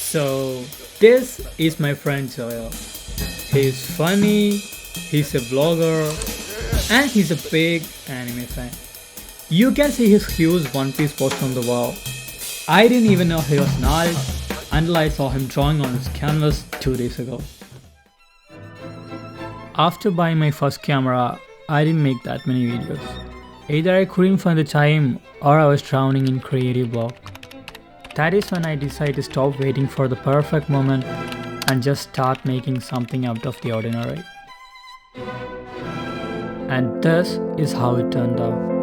So, this is my friend Joel. He's funny, he's a vlogger, and he's a big anime fan. You can see his huge One Piece poster on the wall. I didn't even know he was an artist until I saw him drawing on his canvas 2 days ago. After buying my first camera, I didn't make that many videos. Either I couldn't find the time or I was drowning in creative block. That is when I decided to stop waiting for the perfect moment and just start making something out of the ordinary. And this is how it turned out.